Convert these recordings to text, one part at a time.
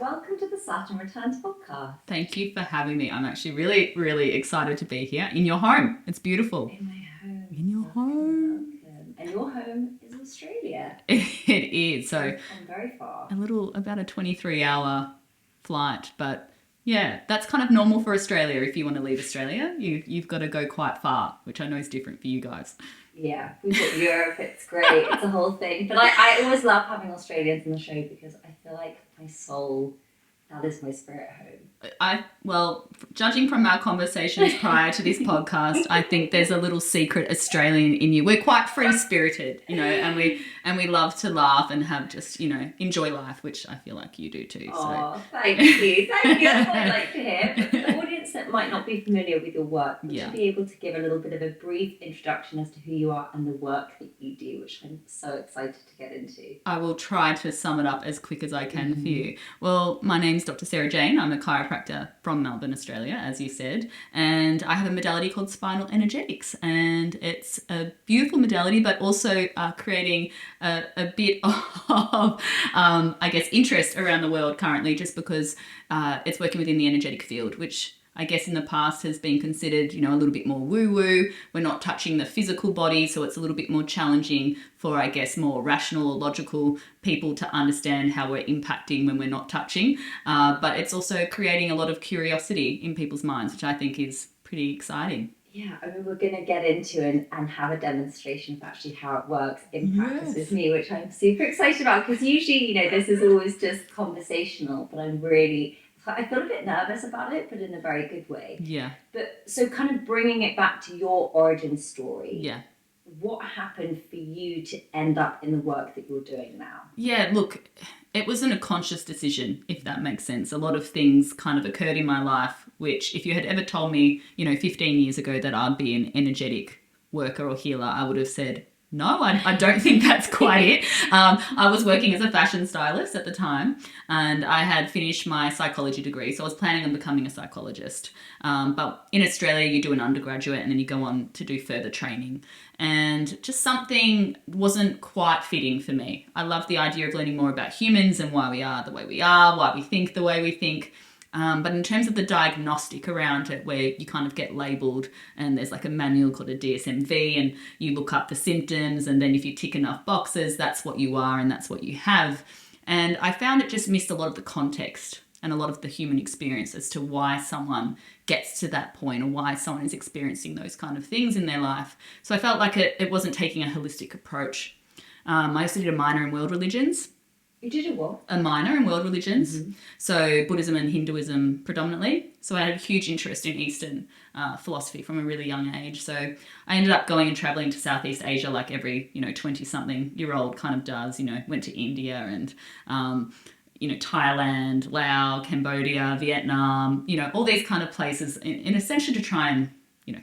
welcome to the Saturn Returns podcast. Thank you for having me. I'm actually really, really excited to be here in your home. It's beautiful. In my home. In your home. Welcome. And your home is Australia. It is. So I'm very far. about a 23-hour flight, but yeah, that's kind of normal for Australia. If you want to leave Australia, you've got to go quite far, which I know is different for you guys. Yeah, we've got Europe, it's great, it's a whole thing. But I always love having Australians on the show because I feel like my soul, that is my spirit home. Well, judging from our conversations prior to this podcast, I think there's a little secret Australian in you. We're quite free-spirited, and we love to laugh and have just, enjoy life, which I feel like you do too. Oh, thank you. Thank you. That's what I like to hear. But for the audience that might not be familiar with your work, would you be able to give a little bit of a brief introduction as to who you are and the work that you do, which I'm so excited to get into? I will try to sum it up as quick as I can for you. Well, my name's Dr. Sarah Jane. I'm a chiropractor from Melbourne, Australia, as you said, and I have a modality called Spinal Energetics, and it's a beautiful modality, but also creating a bit of, interest around the world currently, just because it's working within the energetic field, which I guess in the past has been considered, a little bit more woo-woo. We're not touching the physical body, so it's a little bit more challenging for, I guess, more rational or logical people to understand how we're impacting when we're not touching. But it's also creating a lot of curiosity in people's minds, which I think is pretty exciting. Yeah, I mean, we're going to get into and have a demonstration of actually how it works in practice with me, which I'm super excited about, because usually, this is always just conversational, but I feel a bit nervous about it, but in a very good way. Yeah. But so kind of bringing it back to your origin story. Yeah. What happened for you to end up in the work that you're doing now? Yeah, look, it wasn't a conscious decision, if that makes sense. A lot of things kind of occurred in my life, which if you had ever told me, 15 years ago that I'd be an energetic worker or healer, I would have said, no, I don't think that's quite it. I was working as a fashion stylist at the time, and I had finished my psychology degree, so I was planning on becoming a psychologist. But in Australia, you do an undergraduate and then you go on to do further training. And just something wasn't quite fitting for me. I love the idea of learning more about humans and why we are the way we are, why we think the way we think. But in terms of the diagnostic around it, where you kind of get labelled and there's like a manual called a DSM-V and you look up the symptoms, and then if you tick enough boxes, that's what you are and that's what you have. And I found it just missed a lot of the context and a lot of the human experience as to why someone gets to that point or why someone is experiencing those kind of things in their life. So I felt like it wasn't taking a holistic approach. I also did a minor in world religions. You did a what? A minor in world religions, so Buddhism and Hinduism predominantly. So I had a huge interest in Eastern philosophy from a really young age. So I ended up going and traveling to Southeast Asia like every, 20-something-year-old kind of does. Went to India and, Thailand, Laos, Cambodia, Vietnam, all these kind of places in essentially to try and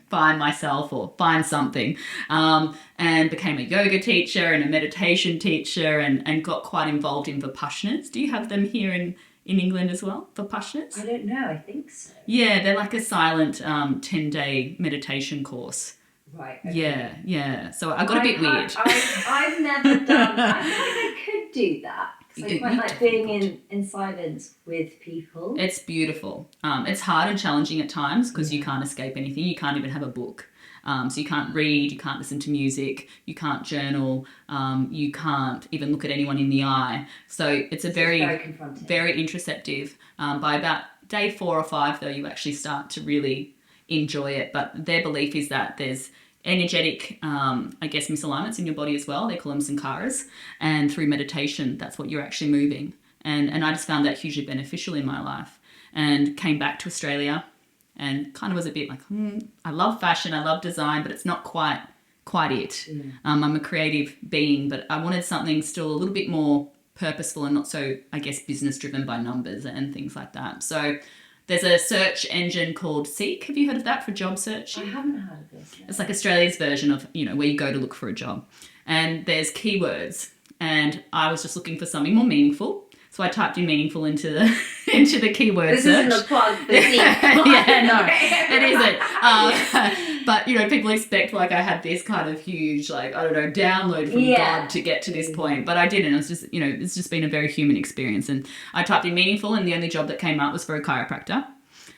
find myself or find something, and became a yoga teacher and a meditation teacher and got quite involved in Vipassanas. Do you have them here in England as well, Vipassanas? I don't know, I think so. Yeah, they're like a silent 10-day meditation course. Right. Okay. Yeah. So I got a bit weird. I've never done, I feel like I could do that. I quite like being in silence with people. It's beautiful. It's hard and challenging at times because you can't escape anything. You can't even have a book. So you can't read, you can't listen to music, you can't journal, you can't even look at anyone in the eye. So it's very confronting. Very introspective. By about day 4 or 5, though, you actually start to really enjoy it. But their belief is that there's energetic, misalignments in your body as well. They call them sankharas. And through meditation, that's what you're actually moving. And I just found that hugely beneficial in my life and came back to Australia and kind of was a bit like, I love fashion, I love design, but it's not quite it. I'm a creative being, but I wanted something still a little bit more purposeful and not so, business driven by numbers and things like that. So there's a search engine called Seek. Have you heard of that for job searching? I haven't heard of this. No. It's like Australia's version of, where you go to look for a job. And there's keywords. And I was just looking for something more meaningful. So I typed in meaningful into into the keyword This search. isn't a plug for Zeke. Yeah, no, it isn't. But people expect like I had this kind of huge, like, I don't know, download from God to get to this point, but I didn't. It was just, it's just been a very human experience. And I typed in meaningful, and the only job that came up was for a chiropractor.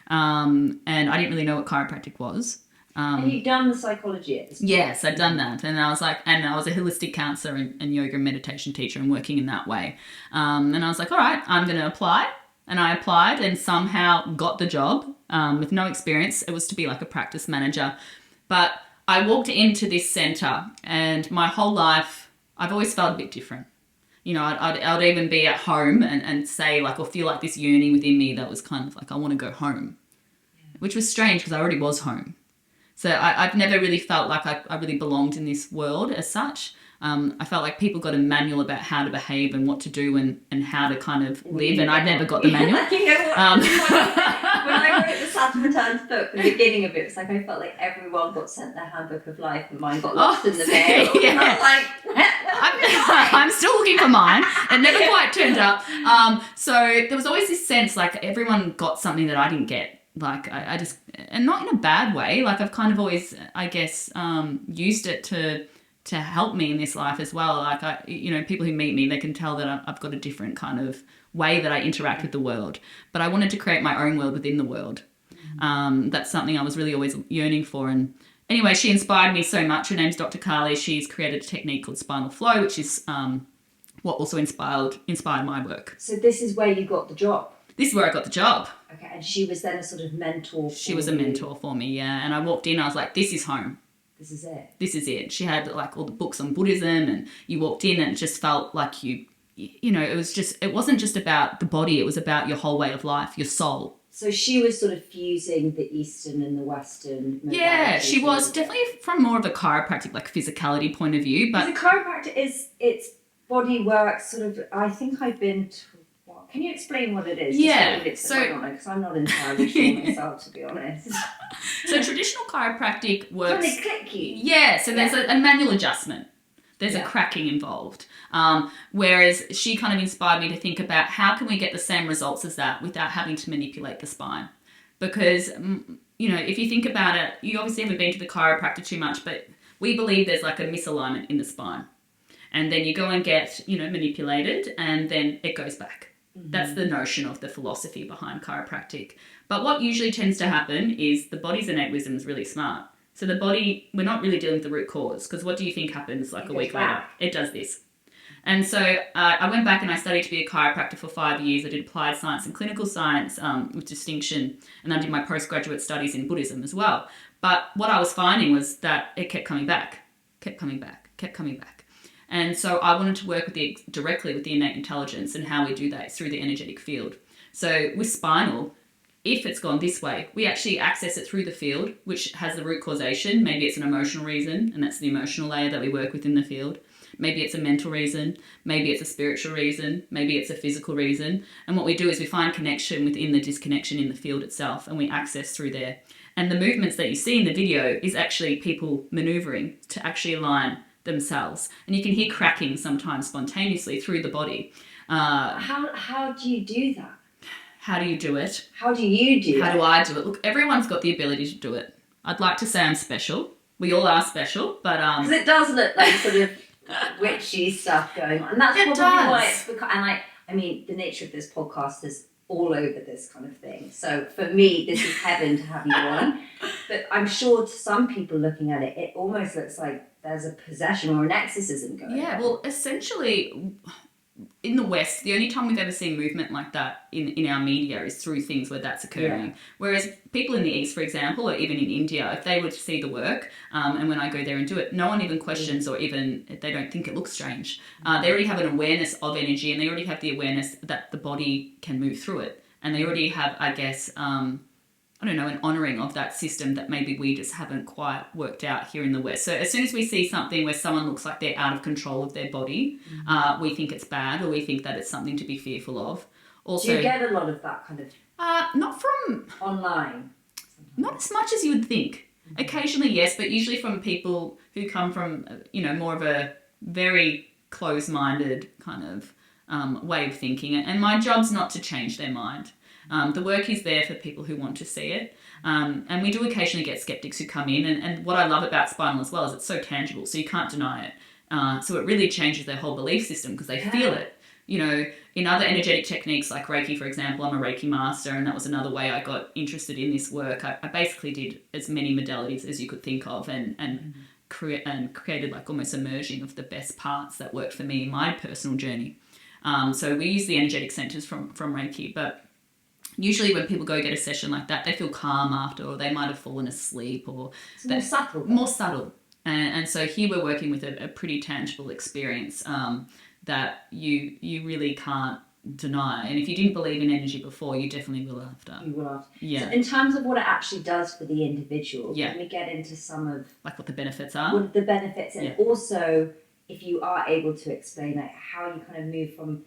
And I didn't really know what chiropractic was. And you've done the psychology at this point. Yes, I'd done that. And I was like, and I was a holistic counselor and yoga and meditation teacher and working in that way. And I was like, all right, I'm going to apply. And I applied and somehow got the job with no experience. It was to be like a practice manager. But I walked into this centre, and my whole life, I've always felt a bit different. I'd even be at home and say like, or feel like this yearning within me that was kind of like, I want to go home, which was strange because I already was home. So I've never really felt like I really belonged in this world as such. I felt like people got a manual about how to behave and what to do and how to kind of live, and I never got the manual. When I wrote the Saturn Returns book, the beginning of it was like I felt like everyone got sent their handbook of life, and mine got lost in the mail. Yeah. I was like, I'm still looking for mine. It never quite turned up. So there was always this sense like everyone got something that I didn't get. Like I just, and not in a bad way. Like I've kind of always, I guess, used it to help me in this life as well. Like people who meet me, they can tell that I've got a different kind of way that I interact with the world. But I wanted to create my own world within the world. That's something I was really always yearning for. And anyway, she inspired me so much. Her name's Dr. Carly. She's created a technique called spinal flow, which is what also inspired my work. so this is where you got the job. This is where I got the job. Okay, and she was then a sort of mentor. She was a mentor for me, yeah. And I walked in, I was like, this is home. This is it. This is it. She had like all the books on Buddhism, and you walked in and it just felt like it wasn't just about the body, it was about your whole way of life, your soul. So she was sort of fusing the Eastern and the Western. Yeah, she was definitely from more of a chiropractic, like physicality point of view. But the chiropractor it's body work, sort of. I think I've been to. Well, can you explain what it is? Yeah, because I'm not entirely sure myself, to be honest. So traditional chiropractic works. Can they click you? Yeah, so there's a manual adjustment. There's a cracking involved. Whereas she kind of inspired me to think about how can we get the same results as that without having to manipulate the spine. Because, if you think about it, you obviously haven't been to the chiropractor too much, but we believe there's like a misalignment in the spine. And then you go and get, manipulated, and then it goes back. Mm-hmm. That's the notion of the philosophy behind chiropractic. But what usually tends to happen is the body's innate wisdom is really smart. So the body, we're not really dealing with the root cause, because what do you think happens like a week later? It does this. And so I went back and I studied to be a chiropractor for 5 years. I did applied science and clinical science with distinction, and I did my postgraduate studies in Buddhism as well. But what I was finding was that it kept coming back. And so I wanted to work directly with the innate intelligence, and how we do that is through the energetic field. So with spinal, if it's gone this way, we actually access it through the field, which has the root causation. Maybe it's an emotional reason, and that's the emotional layer that we work with in the field. Maybe it's a mental reason. Maybe it's a spiritual reason. Maybe it's a physical reason. And what we do is we find connection within the disconnection in the field itself, and we access through there. And the movements that you see in the video is actually people maneuvering to actually align themselves. And you can hear cracking sometimes spontaneously through the body. How do you do that? How do you do it? How do you do it? How do I do it? Look, everyone's got the ability to do it. I'd like to say I'm special. We all are special, but because it does look like sort of witchy stuff going on, and that's probably why it's because. And I mean, the nature of this podcast is all over this kind of thing. So for me, this is heaven to have you on. But I'm sure to some people looking at it, it almost looks like there's a possession or an exorcism going on. Yeah, well, essentially, in the West, the only time we've ever seen movement like that in our media is through things where that's occurring. Yeah. Whereas people in the East, for example, or even in India, if they were to see the work, and when I go there and do it, no one even questions or even they don't think it looks strange. They already have an awareness of energy, and they already have the awareness that the body can move through it. And they already have, I guess, an honouring of that system that maybe we just haven't quite worked out here in the West. So as soon as we see something where someone looks like they're out of control of their body, we think it's bad, or we think that it's something to be fearful of. Also, do you get a lot of that kind of... not from... online? Not as much as you would think. Occasionally, yes, but usually from people who come from, more of a very close-minded kind of way of thinking. And my job's not to change their mind. The work is there for people who want to see it. And we do occasionally get skeptics who come in. And what I love about spinal as well is it's so tangible, so you can't deny it. So it really changes their whole belief system because they feel it. You know, in other energetic techniques like Reiki, for example, I'm a Reiki master, and that was another way I got interested in this work. I basically did as many modalities as you could think of and created like almost a merging of the best parts that worked for me in my personal journey. So we use the energetic centers from Reiki, but usually when people go get a session like that, they feel calm after, or they might have fallen asleep, or it's more subtle. More subtle. And so here we're working with a pretty tangible experience that you really can't deny. And if you didn't believe in energy before, you definitely will after. You will after. Yeah. So in terms of what it actually does for the individual, Yeah. can we get into some of Like what the benefits are? what the benefits, and also if you are able to explain like how you kind of move from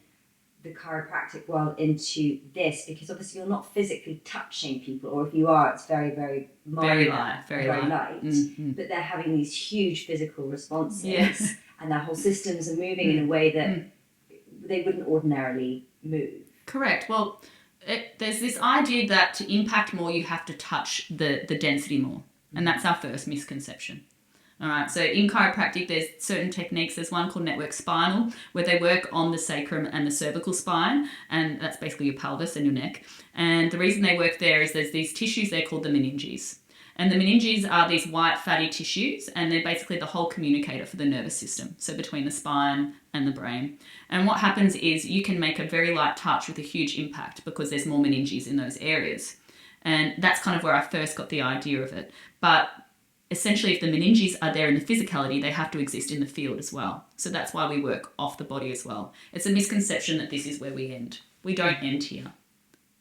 the chiropractic world into this, because obviously you're not physically touching people, or if you are, it's very, very minor, very light. Mm-hmm. but they're having these huge physical responses, Yes. and their whole systems are moving in a way that they wouldn't ordinarily move. Correct. Well, there's this idea that to impact more, you have to touch the density more. And that's our first misconception. All right. So in chiropractic, there's certain techniques. There's one called network spinal, where they work on the sacrum and the cervical spine. And that's basically your pelvis and your neck. And the reason they work there is there's these tissues there called the meninges. And the meninges are these white fatty tissues, and they're basically the whole communicator for the nervous system, so between the spine and the brain. And what happens is you can make a very light touch with a huge impact because there's more meninges in those areas. And that's kind of where I first got the idea of it. But essentially, if the meninges are there in the physicality, they have to exist in the field as well. So that's why we work off the body as well. It's a misconception that this is where we end. We don't end here.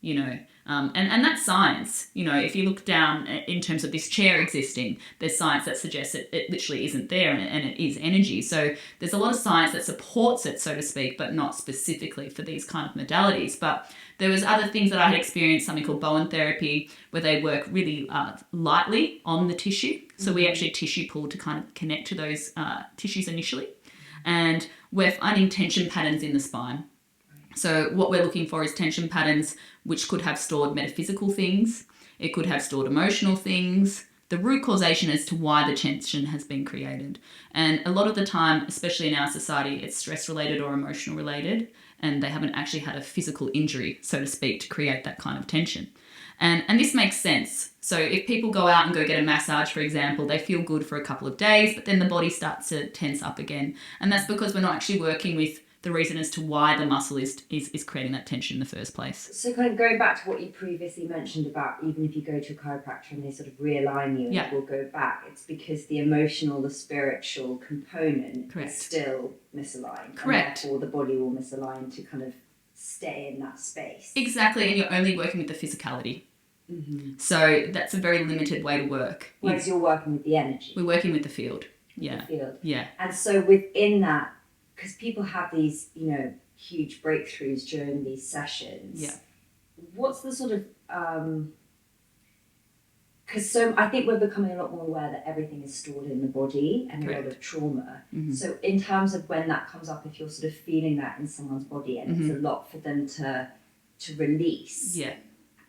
You know, and that's science. You know, if you look down in terms of this chair existing, there's science that suggests it literally isn't there, and it is energy. So there's a lot of science that supports it, so to speak, but not specifically for these kind of modalities. But there was other things that I had experienced, something called Bowen therapy, where they work really lightly on the tissue. So we actually tissue pull to kind of connect to those tissues initially. And we're finding tension patterns in the spine. So what we're looking for is tension patterns which could have stored metaphysical things. It could have stored emotional things. The root causation as to why the tension has been created. And a lot of the time, especially in our society, it's stress related or emotional related, and they haven't actually had a physical injury, so to speak, to create that kind of tension. And this makes sense. So if people go out and go get a massage, for example, they feel good for a couple of days, but then the body starts to tense up again. And that's because we're not actually working with the reason as to why the muscle is creating that tension in the first place. So kind of going back to what you previously mentioned about even if you go to a chiropractor and they sort of realign you and it will go back, it's because the emotional, the spiritual component is still misaligned. Correct. And therefore the body will misalign to kind of stay in that space. Exactly, and you're only working with the physicality. Mm-hmm. So that's a very limited way to work. Whereas you're working with the energy. We're working with the field. Yeah. The field. Yeah. And so within that, because people have these, you know, huge breakthroughs during these sessions. Yeah. What's the sort of because I think we're becoming a lot more aware that everything is stored in the body and a lot of trauma. Mm-hmm. So in terms of when that comes up, if you're sort of feeling that in someone's body and it's a lot for them to release. Yeah.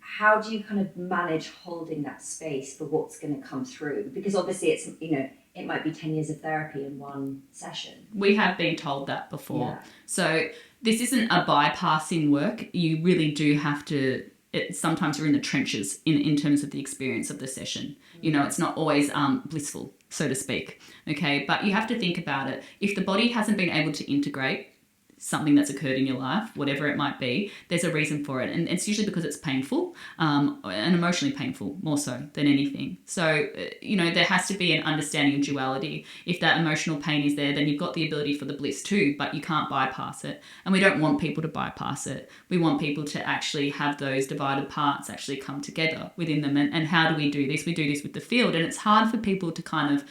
How do you kind of manage holding that space for what's going to come through? Because obviously it's, you know, it might be 10 years of therapy in one session. We have been told that before. Yeah. So this isn't a bypassing work. You really do have to, sometimes you're in the trenches in terms of the experience of the session. You know, it's not always blissful, so to speak. Okay, but you have to think about it. If the body hasn't been able to integrate something that's occurred in your life, whatever it might be, there's a reason for it. And it's usually because it's painful and emotionally painful more so than anything. So, you know, there has to be an understanding of duality. If that emotional pain is there, then you've got the ability for the bliss too, but you can't bypass it. And we don't want people to bypass it. We want people to actually have those divided parts actually come together within them. And how do we do this? We do this with the field. And it's hard for people to kind of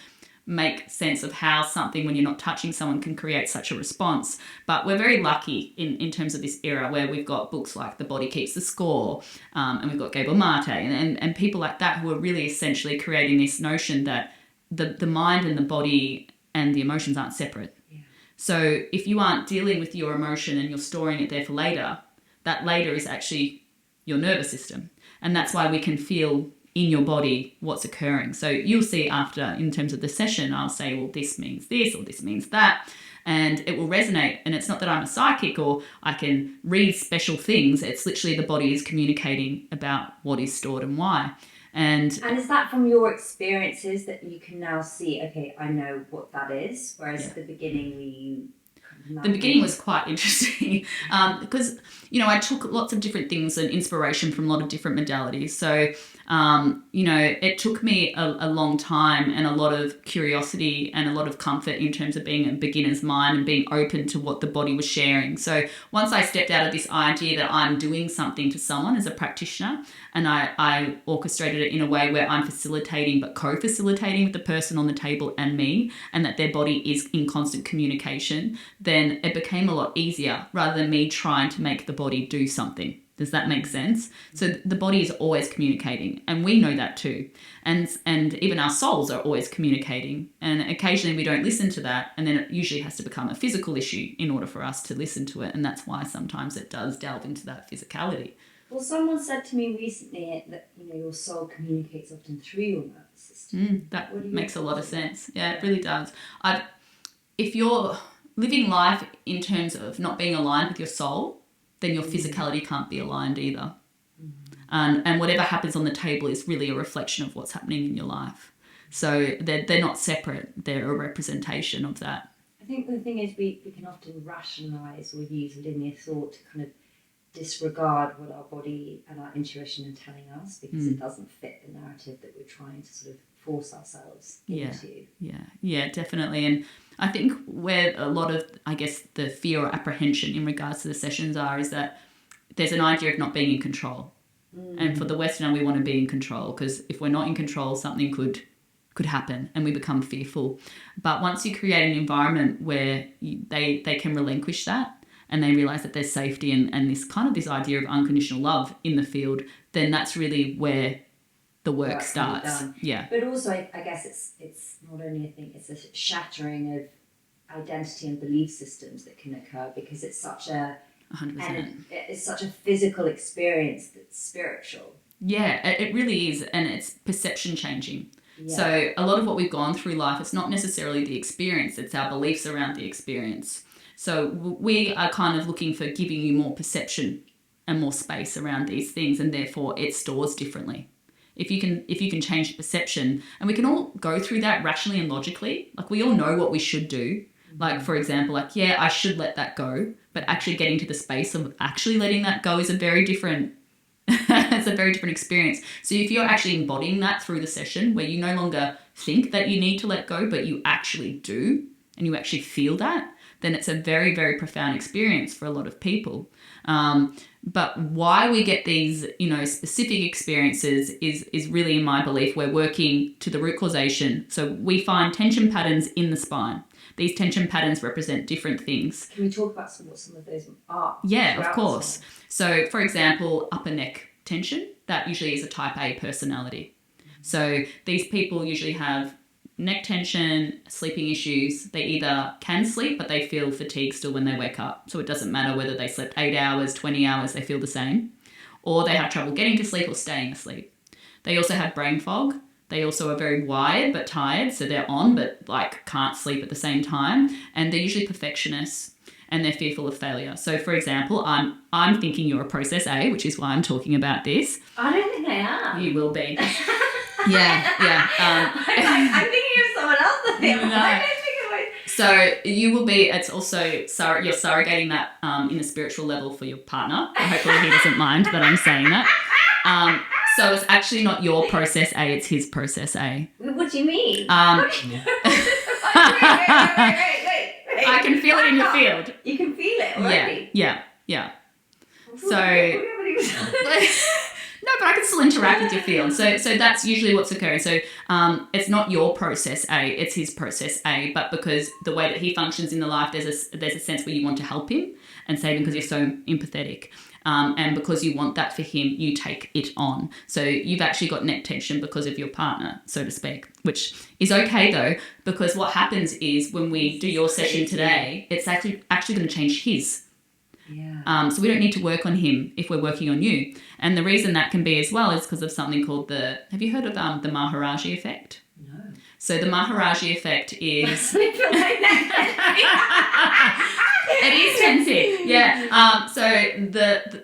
make sense of how something, when you're not touching someone, can create such a response. But we're very lucky in terms of this era where we've got books like The Body Keeps the Score, and we've got Gabor Mate and people like that who are really essentially creating this notion that the mind and the body and the emotions aren't separate. Yeah. So if you aren't dealing with your emotion and you're storing it there for later, that later is actually your nervous system. And that's why we can feel in your body what's occurring. So you'll see after, in terms of the session, I'll say, well, this means this or this means that. And it will resonate. And it's not that I'm a psychic or I can read special things. It's literally the body is communicating about what is stored and why. And is that from your experiences that you can now see, okay, I know what that is? Whereas at the beginning, the beginning was quite interesting because, you know, I took lots of different things and inspiration from a lot of different modalities. So, you know, it took me a long time and a lot of curiosity and a lot of comfort in terms of being a beginner's mind and being open to what the body was sharing. So once I stepped out of this idea that I'm doing something to someone as a practitioner, and I orchestrated it in a way where I'm facilitating but co-facilitating with the person on the table and me, and that their body is in constant communication, then it became a lot easier rather than me trying to make the body do something. Does that make sense? So the body is always communicating, and we know that too. And even our souls are always communicating, and occasionally we don't listen to that, and then it usually has to become a physical issue in order for us to listen to it, and that's why sometimes it does delve into that physicality. Well, someone said to me recently that, you know, your soul communicates often through your nervous system. That makes a lot of sense. Yeah, it really does. If you're living life in terms of not being aligned with your soul, then your physicality can't be aligned either. And whatever happens on the table is really a reflection of what's happening in your life. So they're not separate. They're a representation of that. I think the thing is we can often rationalise or use linear thought to kind of disregard what our body and our intuition are telling us because it doesn't fit the narrative that we're trying to sort of force ourselves into. Yeah, definitely. And I think where a lot of, I guess, the fear or apprehension in regards to the sessions is that there's an idea of not being in control. And for the Westerner, we want to be in control because if we're not in control, something could happen and we become fearful. But once you create an environment where they can relinquish that, and they realise that there's safety and this idea of unconditional love in the field, then that's really where the work starts. Yeah. But also, I guess it's not only a thing; it's a shattering of identity and belief systems that can occur because it's such a 100%. It's such a physical experience that's spiritual. Yeah, it really is, and it's perception changing. Yeah. So a lot of what we've gone through life, it's not necessarily the experience; it's our beliefs around the experience. So we are kind of looking for giving you more perception and more space around these things, and therefore it stores differently. If you can change the perception, and we can all go through that rationally and logically, like we all know what we should do. Like, for example, I should let that go, but actually getting to the space of actually letting that go is a very different it's a very different experience. So if you're actually embodying that through the session where you no longer think that you need to let go, but you actually do, and you actually feel that, then it's a very, very profound experience for a lot of people. But why we get these, specific experiences is really, in my belief, we're working to the root causation. So we find tension patterns in the spine. These tension patterns represent different things. Can we talk about what some of those are? Yeah, of course. So, for example, upper neck tension, that usually is a type A personality. So these people usually have neck tension, sleeping issues. They either can sleep, but they feel fatigue still when they wake up. So it doesn't matter whether they slept 8 hours, 20 hours, they feel the same. Or they have trouble getting to sleep or staying asleep. They also have brain fog. They also are very wired but tired, so they're on but can't sleep at the same time. And they're usually perfectionists and they're fearful of failure. So, for example, I'm thinking you're a process A, which is why I'm talking about this. I don't think I am. You will be. Yeah. I'm thinking of someone else. No. So you will be, it's also, you're surrogating that in a spiritual level for your partner. Hopefully he doesn't mind that I'm saying that. So it's actually not your process A, it's his process A. What do you mean? Wait. I can feel it in your field. You can feel it already? Yeah. So... No, but I can still interact with your field. So that's usually what's occurring. So it's not your process A, it's his process A. But because the way that he functions in the life, there's a sense where you want to help him and save him because you're so empathetic. And because you want that for him, you take it on. So you've actually got neck tension because of your partner, so to speak, which is okay though, because what happens is when we do your session today, it's actually going to change his. So we don't need to work on him if we're working on you. And the reason that can be as well is because of something called have you heard of the Maharaji effect? No. So the Maharaji effect is... I feel like It is tensive, yeah. So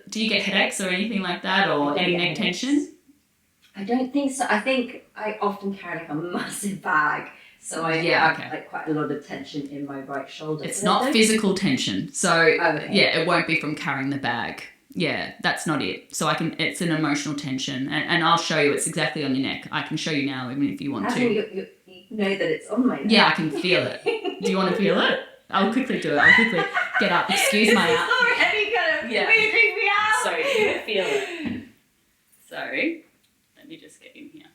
do you get headaches or anything like that, or any neck tension? I don't think so. I think I often carry like a massive bag, so I have like quite a lot of tension in my right shoulder. It's not physical tension, so it won't be from carrying the bag. Yeah, that's not it. So it's an emotional tension, and I'll show you. It's exactly on your neck. I can show you now, even if you want to. You know that it's on my neck. Yeah, I can feel it. Do you want to feel it? I'll quickly do it. I'll quickly get up. Excuse my out. Sorry, kind of weirding me out. So you feel it. So let me just get in here.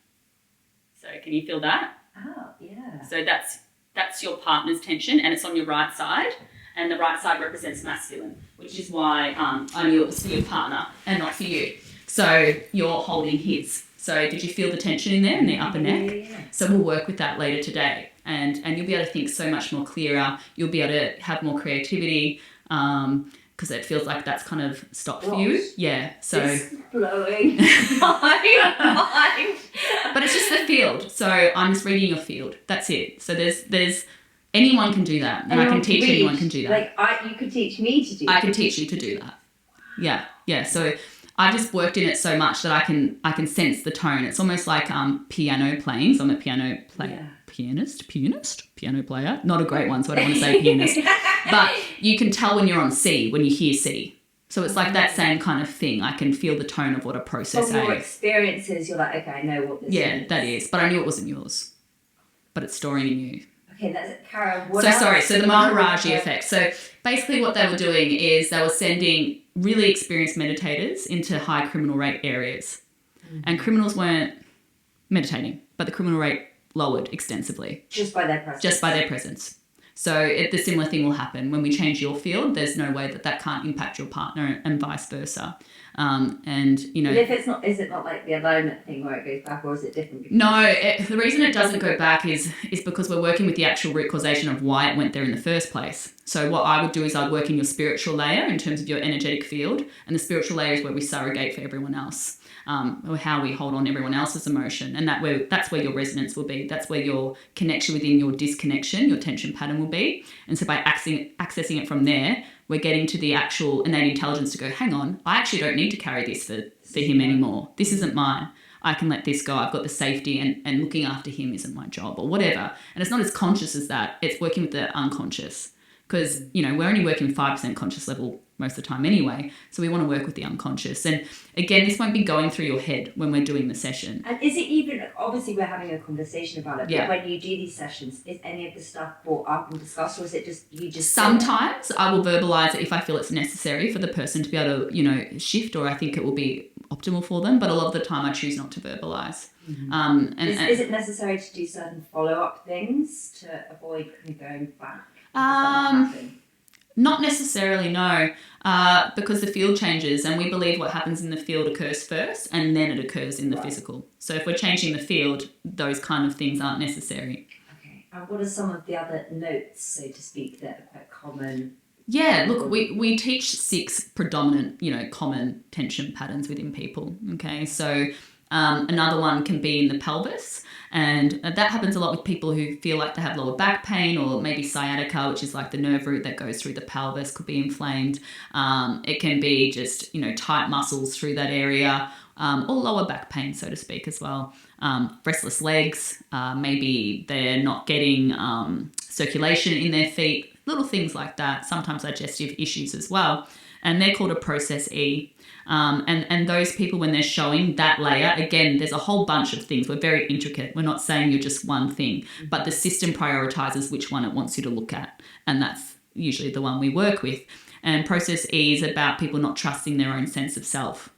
So can you feel that? Oh, yeah. So that's your partner's tension, and it's on your right side, and the right side represents masculine, which is why I knew it was for your partner and not for you. So you're holding his. So did you feel the tension in there in the upper neck? Yeah. So we'll work with that later today, and you'll be able to think so much more clearer. You'll be able to have more creativity because it feels like that's kind of stopped for you. Yeah. So it's blowing my mind. But it's just the field. So I'm just reading your field. That's it. So there's anyone can do that, and I can teach anyone can do that. Like you could teach me to do that. I can teach you to do that. Yeah. So I just worked in it so much that I can sense the tone. It's almost like piano playing. So I'm a piano player. Piano player. Not a great one, so I don't want to say pianist. But you can tell when you're on C, when you hear C. So it's like that same kind of thing. I can feel the tone of what a process From your experiences, you're like, okay, I know what this is. Yeah, that is. But I knew it wasn't yours. But it's storing in you. Okay, that's it. Kara, So the Maharaji effect. So basically what they were doing is they were sending really experienced meditators into high criminal rate areas. Mm-hmm. And criminals weren't meditating, but the criminal rate lowered extensively. Just by their presence. So the similar thing will happen when we change your field. There's no way that can't impact your partner, and vice versa. And you know, but if it's not, is it not like the alignment thing where it goes back, or is it different? No, the reason it doesn't go back is because we're working with the actual root causation of why it went there in the first place. So what I would do is I'd work in your spiritual layer in terms of your energetic field, and the spiritual layer is where we surrogate for everyone else. Or how we hold on everyone else's emotion, and that's where your resonance will be. That's where your connection within your disconnection, your tension pattern will be. And so by accessing it from there, we're getting to the actual innate intelligence to go, hang on, I actually don't need to carry this for him anymore. This isn't mine. I can let this go. I've got the safety, and looking after him isn't my job, or whatever. And it's not as conscious as that. It's working with the unconscious, because, you know, we're only working 5% conscious level most of the time anyway. So we want to work with the unconscious. And again, this won't be going through your head when we're doing the session. And is it even, obviously we're having a conversation about it, yeah. But when you do these sessions, is any of the stuff brought up and discussed, or is it just, you just... Sometimes I will verbalise it if I feel it's necessary for the person to be able to, you know, shift, or I think it will be optimal for them. But a lot of the time I choose not to verbalise. Mm-hmm. Is it necessary to do certain follow-up things to avoid kind of going back? Not necessarily, no, because the field changes, and we believe what happens in the field occurs first, and then it occurs in the physical. So if we're changing the field, those kind of things aren't necessary. Okay. And what are some of the other notes, so to speak, that are quite common? Yeah, look, we teach 6 predominant, you know, common tension patterns within people. Okay, so another one can be in the pelvis. And that happens a lot with people who feel like they have lower back pain, or maybe sciatica, which is like the nerve root that goes through the pelvis, could be inflamed. It can be just, you know, tight muscles through that area, or lower back pain, so to speak, as well. Restless legs, maybe they're not getting circulation in their feet, little things like that. Sometimes digestive issues as well. And they're called a process E. And those people, when they're showing that layer, again, there's a whole bunch of things. We're very intricate. We're not saying you're just one thing, but the system prioritizes which one it wants you to look at. And that's usually the one we work with. And process E is about people not trusting their own sense of self.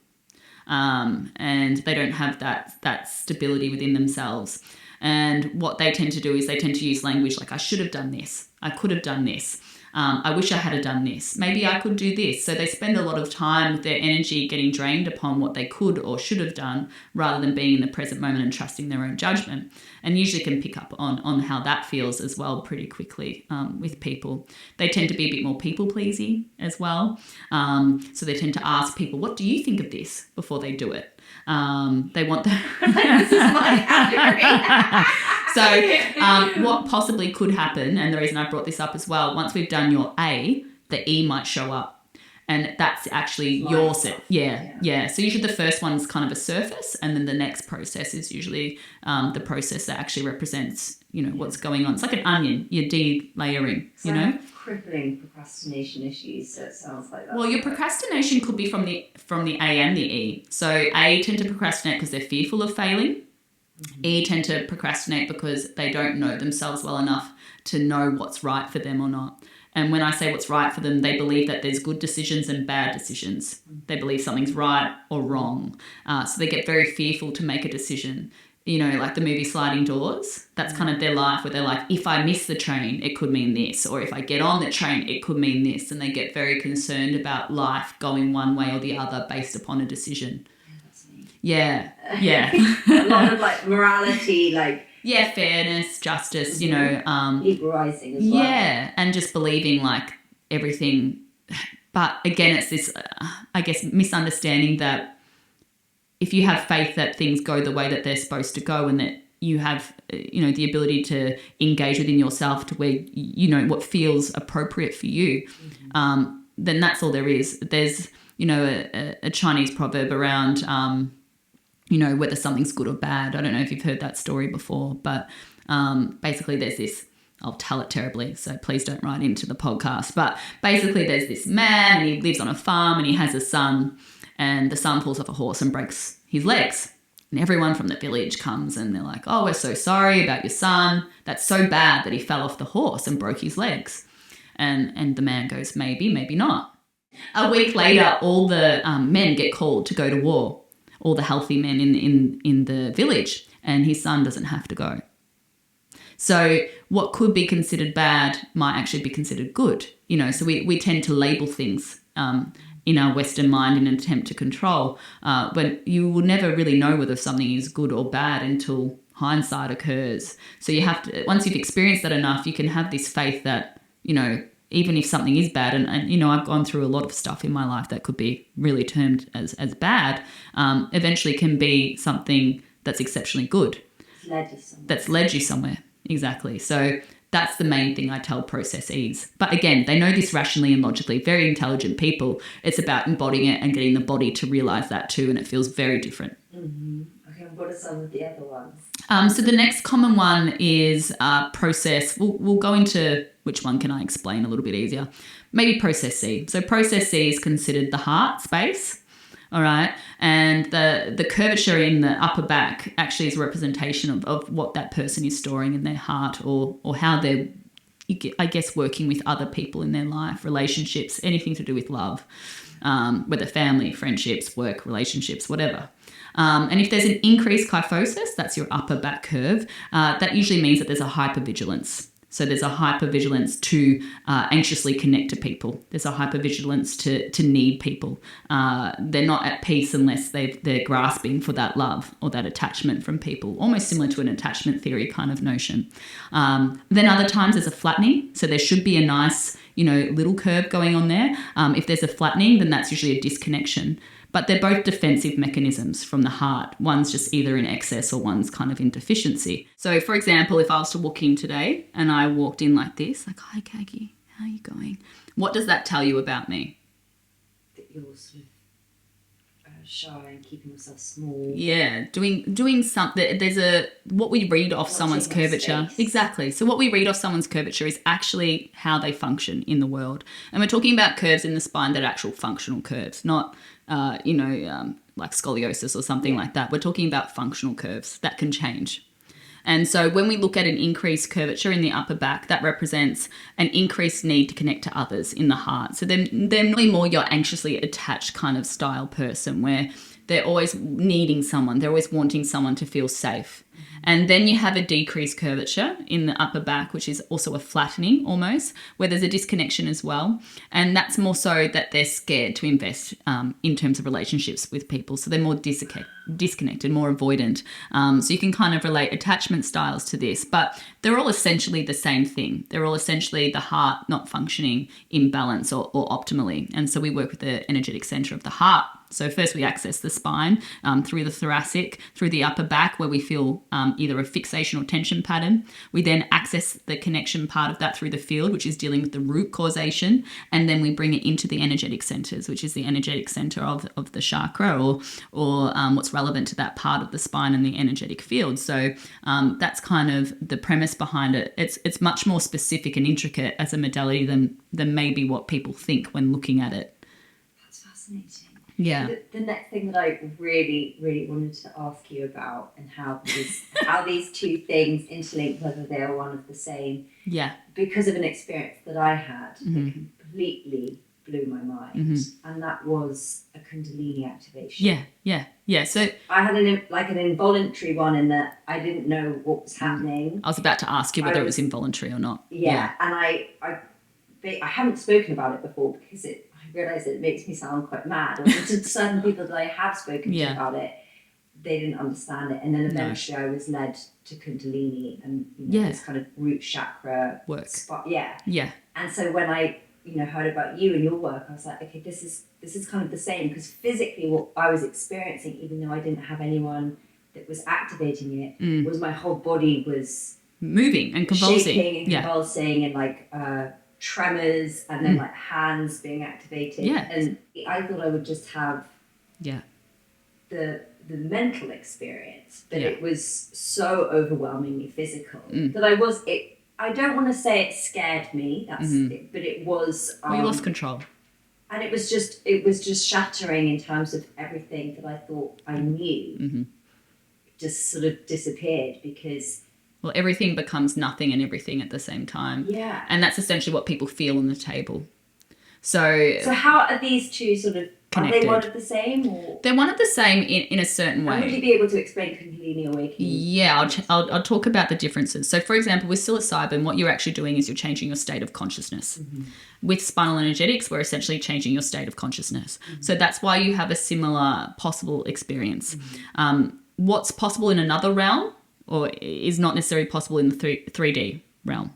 And they don't have that stability within themselves. And what they tend to do is they tend to use language like, I should have done this. I could have done this. I wish I had done this. Maybe I could do this. So they spend a lot of time with their energy getting drained upon what they could or should have done rather than being in the present moment and trusting their own judgment. And usually can pick up on how that feels as well pretty quickly with people. They tend to be a bit more people-pleasing as well. So they tend to ask people, what do you think of this before they do it? They want the This is my category. So what possibly could happen, and the reason I brought this up as well, once we've done your A, the E might show up. And that's actually your set. Yeah. So usually the first one is kind of a surface, and then the next process is usually the process that actually represents, what's going on. It's like an onion. You're de-layering, Crippling procrastination issues, so it sounds like that. Well, your procrastination could be from the A and the E. So A tend to procrastinate because they're fearful of failing. Mm-hmm. E tend to procrastinate because they don't know themselves well enough to know what's right for them or not. And when I say what's right for them, they believe that there's good decisions and bad decisions. They believe something's right or wrong. So they get very fearful to make a decision. Like the movie Sliding Doors, that's kind of their life where they're like, if I miss the train, it could mean this. Or if I get on the train, it could mean this. And they get very concerned about life going one way or the other based upon a decision. Yeah. A lot of like morality, yeah, fairness, justice, Equal rising as well. Yeah, and just believing like everything. But again, it's this, I guess, misunderstanding that if you have faith that things go the way that they're supposed to go and that you have, the ability to engage within yourself to where, what feels appropriate for you, then that's all there is. There's, a Chinese proverb around, whether something's good or bad. I don't know if you've heard that story before, but basically there's this, I'll tell it terribly, so please don't write into the podcast. But basically there's this man and he lives on a farm and he has a son, and the son falls off a horse and breaks his legs. And everyone from the village comes and they're like, oh, we're so sorry about your son. That's so bad that he fell off the horse and broke his legs. And the man goes, maybe, maybe not. A week later, all the men get called to go to war, all the healthy men in the village, and his son doesn't have to go. So what could be considered bad might actually be considered good. So we tend to label things in our Western mind in an attempt to control, but you will never really know whether something is good or bad until hindsight occurs. So you have to, once you've experienced that enough, you can have this faith that, even if something is bad, and I've gone through a lot of stuff in my life that could be really termed as bad, eventually can be something that's exceptionally good. That's led you somewhere. Exactly. So that's the main thing I tell processees. But again, they know this rationally and logically, very intelligent people. It's about embodying it and getting the body to realize that too, and it feels very different. Mm-hmm. Okay, what are some of the other ones? So the next common one is process. We'll go into which one can I explain a little bit easier. Maybe process C. So process C is considered the heart space. All right. And the curvature in the upper back actually is a representation of what that person is storing in their heart, or how they're, I guess, working with other people in their life, relationships, anything to do with love, whether family, friendships, work, relationships, whatever. And if there's an increased kyphosis, that's your upper back curve, that usually means that there's a hypervigilance. So there's a hypervigilance to anxiously connect to people. There's a hypervigilance to need people. They're not at peace unless they're grasping for that love or that attachment from people, almost similar to an attachment theory kind of notion. Then other times there's a flattening. So there should be a nice, little curve going on there. If there's a flattening, then that's usually a disconnection. But they're both defensive mechanisms from the heart. One's just either in excess or one's kind of in deficiency. So, for example, if I was to walk in today and I walked in like this, like, hi, Caggie, how are you going? What does that tell you about me? That you're sort of shy and keeping yourself small. Yeah, doing something. There's what we read off someone's curvature. Space. Exactly. So what we read off someone's curvature is actually how they function in the world. And we're talking about curves in the spine that are actual functional curves, not like scoliosis or something like that. We're talking about functional curves that can change. And so when we look at an increased curvature in the upper back, that represents an increased need to connect to others in the heart. So they're really more your anxiously attached kind of style person, where They're always needing someone. They're always wanting someone to feel safe. And then you have a decreased curvature in the upper back, which is also a flattening almost, where there's a disconnection as well. And that's more so that they're scared to invest in terms of relationships with people. So they're more disconnected, more avoidant. So you can kind of relate attachment styles to this, but they're all essentially the same thing. They're all essentially the heart not functioning in balance or optimally. And so we work with the energetic center of the heart. So first we access the spine through the thoracic, through the upper back where we feel either a fixation or tension pattern. We then access the connection part of that through the field, which is dealing with the root causation. And then we bring it into the energetic centers, which is the energetic center of the chakra or what's relevant to that part of the spine and the energetic field. So that's kind of the premise behind it. It's much more specific and intricate as a modality than maybe what people think when looking at it. That's fascinating. Yeah. The next thing that I really, really wanted to ask you about and how these two things interlink, whether they are one of the same. Yeah. Because of an experience that I had that completely blew my mind, and that was a Kundalini activation. Yeah. So I had an involuntary one in that I didn't know what was happening. I was about to ask you whether it was involuntary or not. Yeah. And I haven't spoken about it before because I realise it makes me sound quite mad. Or to certain people that I have spoken to about it, they didn't understand it. And then eventually I was led to Kundalini and this kind of root chakra work. Yeah. And so when I heard about you and your work, I was like, okay, this is kind of the same, because physically what I was experiencing, even though I didn't have anyone that was activating it, was my whole body was moving and convulsing, shaking and convulsing, and like tremors, and then like hands being activated. And I thought I would just have the mental experience, but it was so overwhelmingly physical that I don't want to say it scared me, but it was you lost control. And it was just shattering in terms of everything that I thought I knew. Just sort of disappeared, because everything becomes nothing and everything at the same time. Yeah. And that's essentially what people feel on the table. So how are these two sort of connected? Are they one of the same? Or? They're one of the same in a certain way. And would you be able to explain Kundalini awakening? Yeah, I'll talk about the differences. So for example, with psilocybin, what you're actually doing is you're changing your state of consciousness. With Spinal Energetics, we're essentially changing your state of consciousness. So that's why you have a similar possible experience. What's possible in another realm or is not necessarily possible in the 3D realm.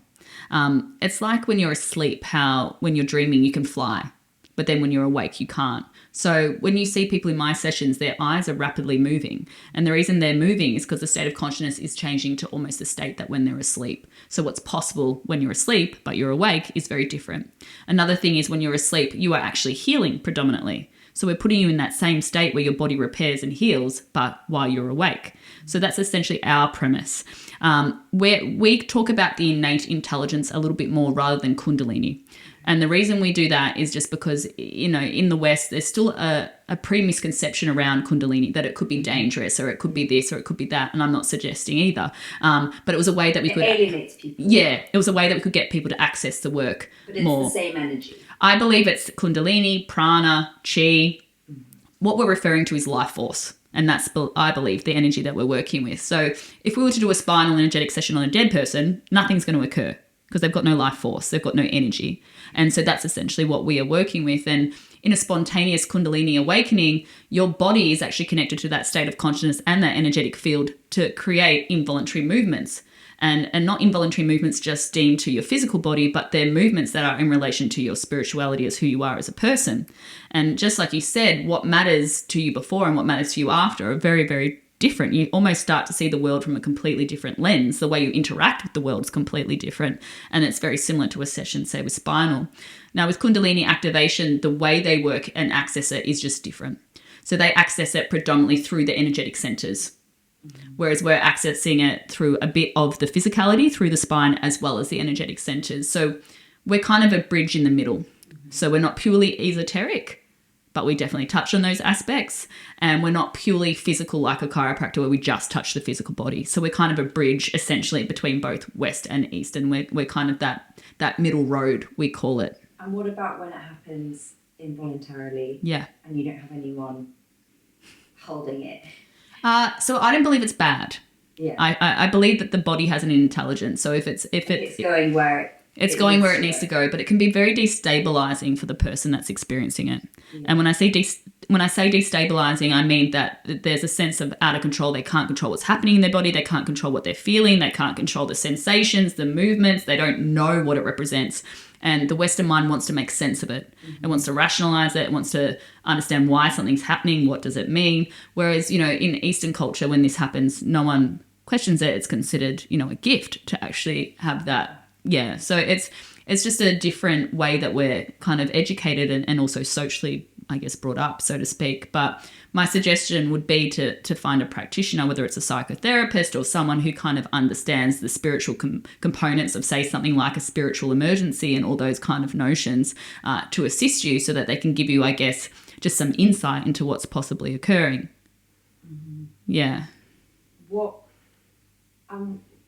It's like when you're asleep, how when you're dreaming you can fly, but then when you're awake you can't. So when you see people in my sessions, their eyes are rapidly moving, and the reason they're moving is because the state of consciousness is changing to almost the state that when they're asleep. So what's possible when you're asleep but you're awake is very different. Another thing is when you're asleep you are actually healing predominantly. So we're putting you in that same state where your body repairs and heals, but while you're awake. So that's essentially our premise. Where we talk about the innate intelligence a little bit more rather than Kundalini. And the reason we do that is just because, in the West, there's still a pre-misconception around Kundalini that it could be dangerous or it could be this or it could be that. And I'm not suggesting either. But it was a way that we could... It alienates people. Yeah, it was a way that we could get people to access the work more. But it's the same energy. I believe it's Kundalini, prana, chi. What we're referring to is life force. And that's, I believe, the energy that we're working with. So if we were to do a spinal energetic session on a dead person, nothing's going to occur because they've got no life force. They've got no energy. And so that's essentially what we are working with. And in a spontaneous Kundalini awakening, your body is actually connected to that state of consciousness and that energetic field to create involuntary movements. And not involuntary movements just deemed to your physical body, but they're movements that are in relation to your spirituality as who you are as a person. And just like you said, what matters to you before and what matters to you after are very, very different. You almost start to see the world from a completely different lens. The way you interact with the world is completely different. And it's very similar to a session, say, with spinal. Now, with Kundalini activation, the way they work and access it is just different. So they access it predominantly through the energetic centers. Whereas we're accessing it through a bit of the physicality, through the spine, as well as the energetic centers. So we're kind of a bridge in the middle. So we're not purely esoteric, but we definitely touch on those aspects. And we're not purely physical like a chiropractor where we just touch the physical body. So we're kind of a bridge essentially between both West and East. And we're kind of that middle road, we call it. And what about when it happens involuntarily? Yeah. And you don't have anyone... holding it? So I don't believe it's bad. Yeah. I believe that the body has an intelligence. So if it's going where it's going where it needs to go, but it can be very destabilizing for the person that's experiencing it. Yeah. And when I say destabilizing, I mean that there's a sense of out of control. They can't control what's happening in their body. They can't control what they're feeling. They can't control the sensations, the movements. They don't know what it represents. And the Western mind wants to make sense of it. Mm-hmm. It wants to rationalize it. It wants to understand why something's happening. What does it mean? Whereas, in Eastern culture, when this happens, no one questions it. It's considered, a gift to actually have that. Yeah, so it's just a different way that we're kind of educated and also socially, I guess, brought up, so to speak. But my suggestion would be to find a practitioner, whether it's a psychotherapist or someone who kind of understands the spiritual components of, say, something like a spiritual emergency and all those kind of notions to assist you so that they can give you, I guess, just some insight into what's possibly occurring. Mm-hmm. Yeah.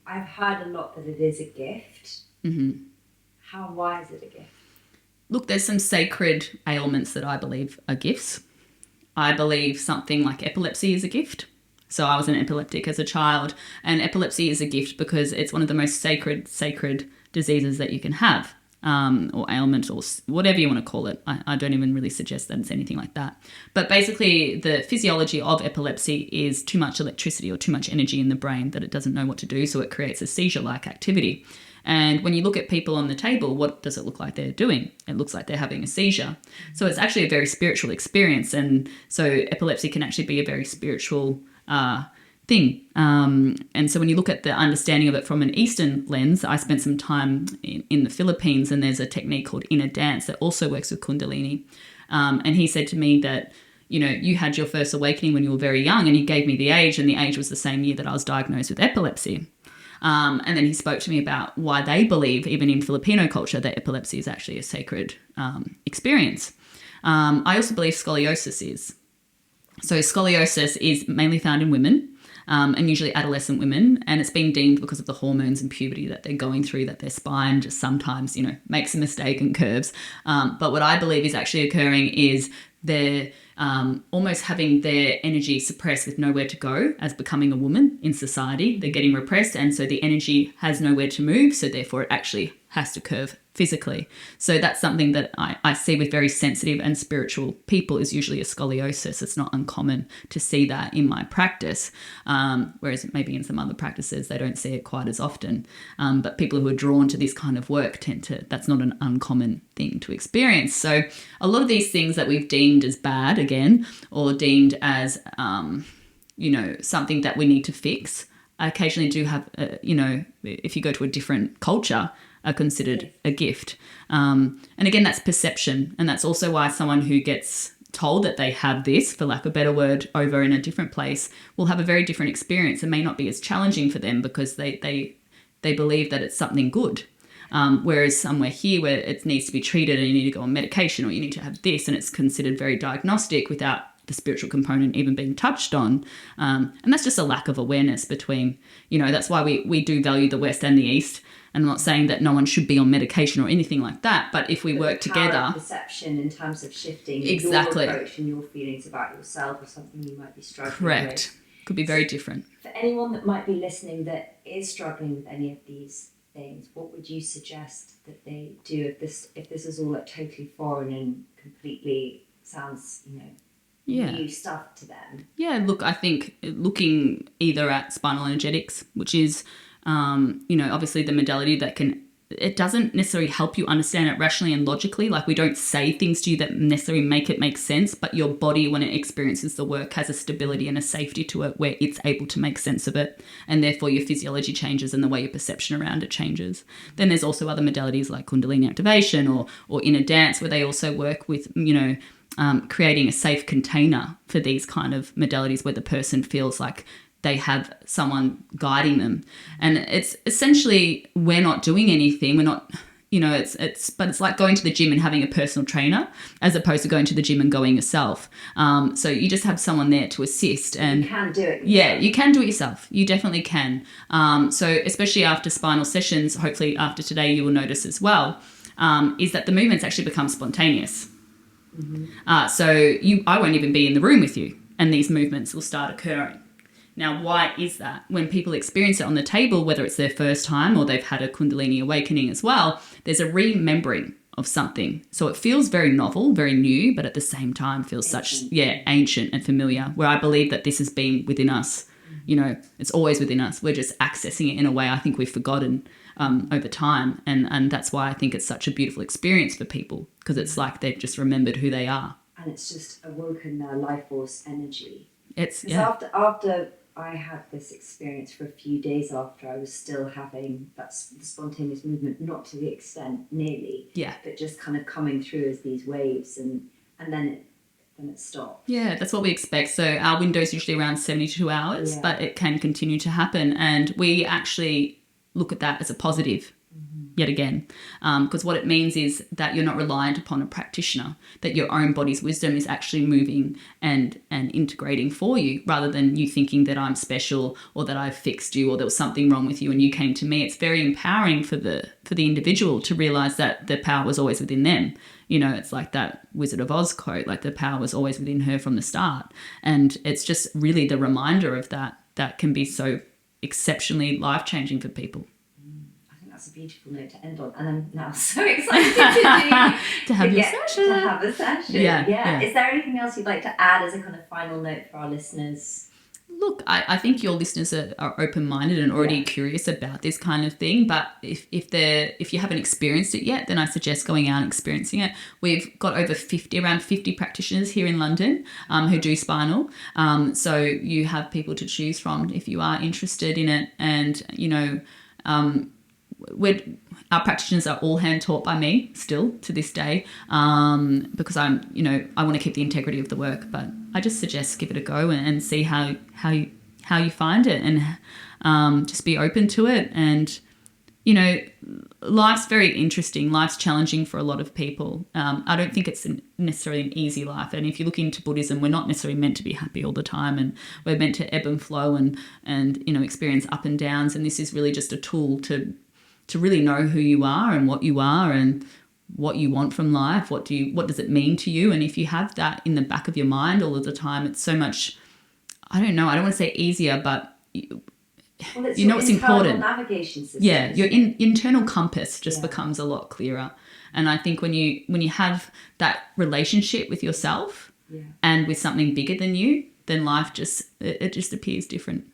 I've heard a lot that it is a gift. Mm-hmm. Why is it a gift? Look, there's some sacred ailments that I believe are gifts. I believe something like epilepsy is a gift. So I was an epileptic as a child, and epilepsy is a gift because it's one of the most sacred diseases that you can have, or ailment, or whatever you want to call it. I don't even really suggest that it's anything like that. But basically, the physiology of epilepsy is too much electricity or too much energy in the brain that it doesn't know what to do, so it creates a seizure-like activity. And when you look at people on the table, what does it look like they're doing? It looks like they're having a seizure. So it's actually a very spiritual experience. And so epilepsy can actually be a very spiritual thing. And so when you look at the understanding of it from an Eastern lens, I spent some time in the Philippines, and there's a technique called inner dance that also works with Kundalini. And he said to me that, you had your first awakening when you were very young, and he gave me the age, and the age was the same year that I was diagnosed with epilepsy. And then he spoke to me about why they believe, even in Filipino culture, that epilepsy is actually a sacred experience. I also believe scoliosis is. So scoliosis is mainly found in women, and usually adolescent women, and it's been deemed because of the hormones and puberty that they're going through, that their spine just sometimes, makes a mistake and curves. But what I believe is actually occurring is they're almost having their energy suppressed with nowhere to go as becoming a woman in society. They're getting repressed, and so the energy has nowhere to move, so therefore it actually has to curve physically. So that's something that I see with very sensitive and spiritual people is usually a scoliosis. It's not uncommon to see that in my practice, whereas maybe in some other practices they don't see it quite as often. But people who are drawn to this kind of work that's not an uncommon thing to experience. So a lot of these things that we've deemed as bad, again, or deemed as, something that we need to fix, I occasionally do have, if you go to a different culture, are considered a gift. And again, that's perception. And that's also why someone who gets told that they have this, for lack of a better word, over in a different place will have a very different experience. It may not be as challenging for them because they believe that it's something good. Whereas somewhere here where it needs to be treated and you need to go on medication or you need to have this, and it's considered very diagnostic without the spiritual component even being touched on. And that's just a lack of awareness between, that's why we do value the West and the East. And I'm not saying that no one should be on medication or anything like that, but if we work together... perception in terms of shifting exactly. Your approach and your feelings about yourself or something you might be struggling Correct. with. Could be very different. For anyone that might be listening that is struggling with any of these things, what would you suggest that they do if this is all like totally foreign and completely sounds, new stuff to them? Yeah, look, I think looking either at Spinal Energetics, which is... obviously the modality it doesn't necessarily help you understand it rationally and logically. Like, we don't say things to you that necessarily make it make sense, but your body, when it experiences the work, has a stability and a safety to it where it's able to make sense of it. And therefore your physiology changes and the way your perception around it changes. Then there's also other modalities like Kundalini activation or inner dance, where they also work with, creating a safe container for these kind of modalities where the person feels like they have someone guiding them. And it's essentially, we're not doing anything. We're not, but it's like going to the gym and having a personal trainer as opposed to going to the gym and going yourself. So you just have someone there to assist. And you can do it yourself. Yeah, you can do it yourself. You definitely can. So especially after spinal sessions, hopefully after today you will notice as well, is that the movements actually become spontaneous. Mm-hmm. I won't even be in the room with you. and these movements will start occurring. Now, why is that? When people experience it on the table, whether it's their first time or they've had a Kundalini awakening as well, there's a remembering of something. So it feels very novel, very new, but at the same time feels ancient and familiar, where I believe that this has been within us. You know, it's always within us. We're just accessing it in a way I think we've forgotten over time. And that's why I think it's such a beautiful experience for people, because it's like they've just remembered who they are. And it's just awoken their life force energy. It's after I had this experience for a few days after, I was still having that spontaneous movement, not to the extent nearly, but just kind of coming through as these waves, and then it stopped. Yeah, that's what we expect. So our window is usually around 72 hours, but it can continue to happen, and we actually look at that as a positive. Yet again, because what it means is that you're not reliant upon a practitioner, that your own body's wisdom is actually moving and integrating for you, rather than you thinking that I'm special or that I've fixed you or there was something wrong with you and you came to me. It's very empowering for the individual to realize that the power was always within them. You know, it's like that Wizard of Oz quote, like the power was always within her from the start. And it's just really the reminder of that can be so exceptionally life-changing for people. That's a beautiful note to end on, and I'm now so excited to have a session. Yeah. Is there anything else you'd like to add as a kind of final note for our listeners? Look, I think your listeners are open-minded and already curious about this kind of thing, but if you haven't experienced it yet, then I suggest going out and experiencing it. We've got around 50 practitioners here in London who do spinal, so you have people to choose from if you are interested in it. And you know, our practitioners are all hand taught by me still to this day, because I want to keep the integrity of the work. But I just suggest give it a go and see how you find it, and just be open to it. And you know, life's very interesting. Life's challenging for a lot of people. I don't think it's necessarily an easy life. And if you look into Buddhism, we're not necessarily meant to be happy all the time, and we're meant to ebb and flow and you know, experience up and downs. And this is really just a tool to really know who you are and what you are and what you want from life. What does it mean to you? And if you have that in the back of your mind all of the time, it's so much, I don't want to say easier, but you know what's important. Navigation system. Yeah, your internal compass just becomes a lot clearer. And I think when you have that relationship with yourself and with something bigger than you, then life just appears different.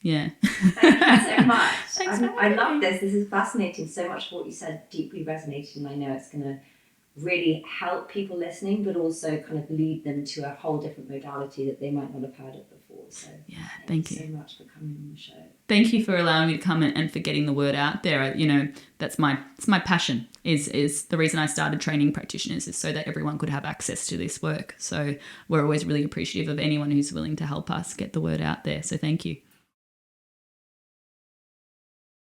Yeah. Thank you so much. I love this. This is fascinating. So much of what you said deeply resonated, and I know it's going to really help people listening, but also kind of lead them to a whole different modality that they might not have heard of before. So thank you so much for coming on the show. Thank you for allowing me to come and for getting the word out there. You know, it's my passion. Is the reason I started training practitioners, is so that everyone could have access to this work. So we're always really appreciative of anyone who's willing to help us get the word out there. So thank you.